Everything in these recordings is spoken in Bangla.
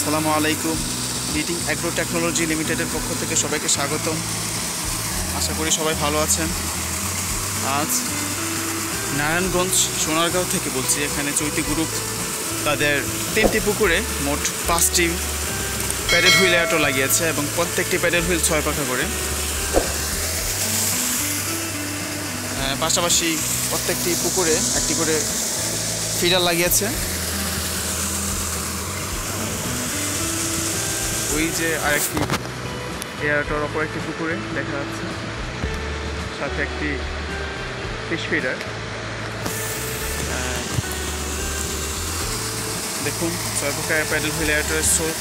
আসসালামু আলাইকুম। লিডিং অ্যাগ্রো টেকনোলজি লিমিটেডের পক্ষ থেকে সবাইকে স্বাগতম। আশা করি সবাই ভালো আছেন। আজ নারায়ণগঞ্জ সোনারগাঁও থেকে বলছি। এখানে চৈতি গ্রুপ তাদের 3টি পুকুরে মোট 5টি প্যাডেল হুইল অ্যাটো লাগিয়েছে এবং প্রত্যেকটি প্যাডেল হুইল 6 পাখা করে। পাশাপাশি প্রত্যেকটি পুকুরে একটি করে ফিডার লাগিয়েছে। ওই যে আরেকটি এয়ারটোর অপর একটি পুকুরে দেখা যাচ্ছে, সাথে একটি ফিশ ফিডার। দেখুন 6 পাখা প্যাডেল হুইল এয়ারটোরের স্রোত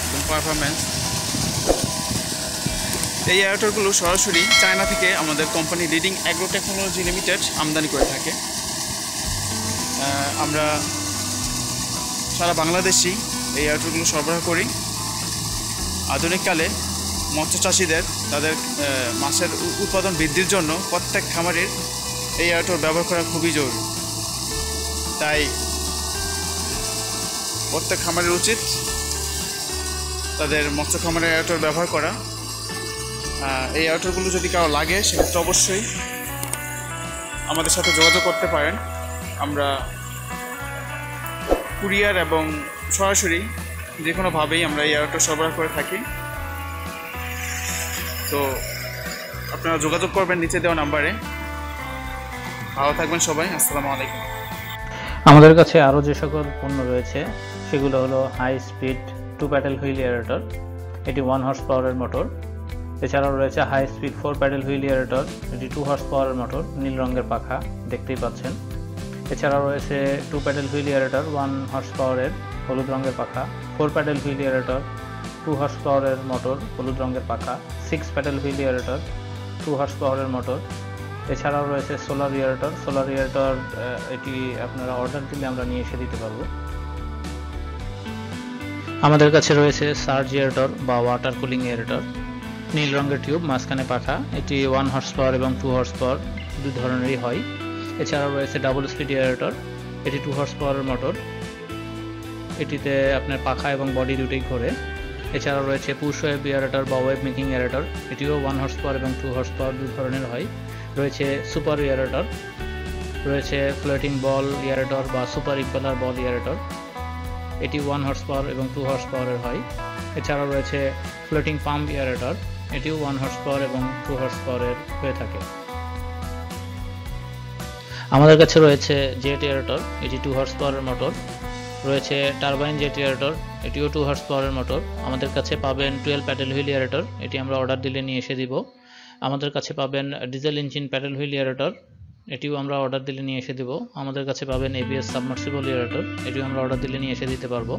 এবং পারফরমেন্স। এই এয়ারটোরগুলো সরাসরি চায়না থেকে আমাদের company leading agro technology limited আমদানি করে থাকে। আমরা সারা বাংলাদেশি এই এয়ারটোরগুলো সরবরাহ করি। আধুনিককালে মৎস্য চাষিদের তাদের মাছের উৎপাদন বৃদ্ধির জন্য প্রত্যেক খামারের এই এয়ারটোর ব্যবহার করা খুবই জরুরি। তাই প্রত্যেক খামারের উচিত তাদের মৎস্য খামারের এয়ারটোর ব্যবহার করা। এই এয়ারটোরগুলো যদি কারো লাগে সেক্ষেত্রে অবশ্যই আমাদের সাথে যোগাযোগ করতে পারেন। আমরা কুরিয়ার এবং সরাসরি যে কোনোভাবেই আমরা এই এয়ারটোর সরবরাহ করে থাকি। তো আপনারা যোগাযোগ করবেন নিচে দেওয়া নাম্বারে। ভালো থাকবেন সবাই। আসসালামু আলাইকুম। আমাদের কাছে আরও যে সকল পণ্য রয়েছে সেগুলো হলো high speed 2 paddle wheel aerator, এটি 1 হর্স পাওয়ারের মোটর। এছাড়াও রয়েছে high speed 4 paddle wheel aerator, এটি 2 হর্স পাওয়ারের মোটর, নীল রঙের পাখা দেখতেই পাচ্ছেন। এছাড়াও রয়েছে 2 প্যাডেল হুইল এয়ারেটর 1 হর্স পাওয়ারের, হলুদ রঙের পাখা। 4 প্যাডেল হুইল এয়ারেটর 2 হর্স পাওয়ারের মোটর, হলুদ রঙের পাখা। 6 প্যাডেল হুইল এয়ারেটর 2 হর্স পাওয়ারের মোটর। এছাড়াও রয়েছে সোলার এয়ারেটর, এটি আপনারা অর্ডার দিলে আমরা নিয়ে এসে দিতে পারবো। আমাদের কাছে রয়েছে সার্জ এয়ারেটর বা ওয়াটার কুলিং এয়ারেটর, নীল রঙের টিউব, মাঝখানে পাখা। এটি 1 হর্স পাওয়ার এবং 2 হর্স পাওয়ার দুই ধরনেরই হয়। এছাড়াও রয়েছে ডাবল স্পিড এয়ারেটর, এটি 2 হর্স পাওয়ারের মোটর, এটিতে আপনার পাখা এবং বডি দুটোই ঘোরে। এছাড়াও রয়েছে পুশ ওয়েব এয়ারেটর বা ওয়েব মেকিং এয়ারেটর, এটিও 1 হর্স পাওয়ার এবং 2 হর্স পাওয়ার দুই ধরনের হয়। রয়েছে সুপার এয়ারেটর, রয়েছে ফ্লোটিং বল এয়ারেটর বা সুপার ইম্পেলার বল এয়ারেটর, এটি 1 হর্স পাওয়ার এবং 2 হর্স পাওয়ারের হয়। এছাড়াও রয়েছে ফ্লোটিং পাম্প এয়ারেটর, এটিও 1 হর্স পাওয়ার এবং 2 হর্স পাওয়ারের হয়ে থাকে। আমাদের কাছে রয়েছে জেট এয়ারেটর, এটি 2 হর্স পাওয়ারের মোটর। রয়েছে টারবাইন জেট এয়ারেটর, এটিও 2 হর্স পাওয়ারের মোটর। আমাদের কাছে পাবেন 12 প্যাডেল হুইল এয়ারেটর, এটি আমরা অর্ডার দিলে নিয়ে এসে দিব। আমাদের কাছে পাবেন diesel engine pedal wheel aerator, এটিও আমরা অর্ডার দিলে নিয়ে এসে দিব। আমাদের কাছে পাবেন এবিএস সাবমার্সিবল এয়ারেটর, এটিও আমরা অর্ডার দিলে নিয়ে এসে দিতে পারবো।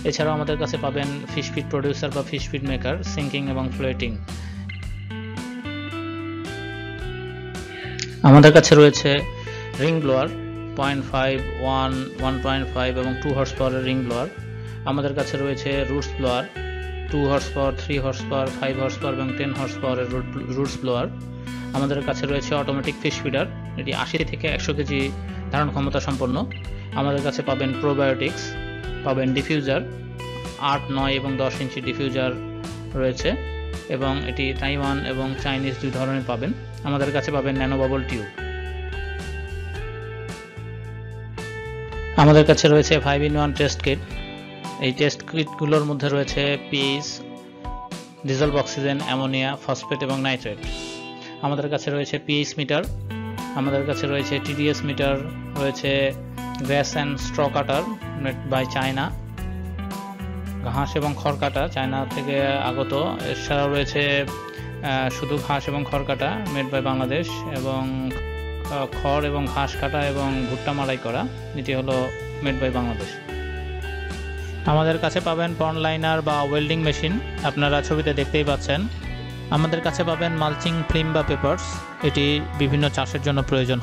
এছাড়াও আমাদের কাছে পাবেন ফিশ ফিড প্রডিউসার বা ফিশ ফিড মেকার, সিঙ্কিং এবং ফ্লোটিং। আমাদের কাছে রয়েছে রিং ব্লোয়ার 0.5, 1, 1.5 এবং 2 হর্স পাওয়ারের রিং ব্লোয়ার। আমাদের কাছে রয়েছে roots blower 2 horse power, 3 horse power, 5 horse power এবং 10 হর্স পাওয়ারের রুটস ব্লোয়ার। আমাদের কাছে রয়েছে অটোমেটিক ফিশ ফিডার, এটি 80 থেকে 100 কেজি ধারণ ক্ষমতা সম্পন্ন। আমাদের কাছে পাবেন প্রোবায়োটিক্স, পাবেন ডিফিউজার 8, 9 এবং 10 ইঞ্চি ডিফিউজার রয়েছে এবং এটি তাইওয়ান এবং চাইনিজ দুই ধরনের পাবেন। আমাদের কাছে পাবেন ন্যানো বাবল টিউব। আমাদের কাছে রয়েছে 5-in-1 টেস্ট কিট। এই টেস্ট কিটগুলোর মধ্যে রয়েছে pH, dissolved oxygen, ammonia, phosphate এবং নাইট্রেট। আমাদের কাছে রয়েছে পিএইচ মিটার, আমাদের কাছে রয়েছে টিডিএস মিটার, রয়েছে grass and straw cutter made by China, ঘাস এবং খড় কাটা চায়না থেকে আগত। এছাড়াও রয়েছে শুধু ঘাস এবং খড় কাটা মেড বাই বাংলাদেশ, এবং খড় এবং ঘাস কাটা এবং ভুট্টা মাড়াই করা, এটি হলো মেড বাই বাংলাদেশ। আমাদের কাছে পাবেন পন্ড লাইনার বা ওয়েল্ডিং মেশিন, আপনারা ছবিতে দেখতেই পাচ্ছেন। আমাদের কাছে পাবেন মালচিং ফিল্ম বা পেপারস, এটি বিভিন্ন চাষের জন্য প্রয়োজন।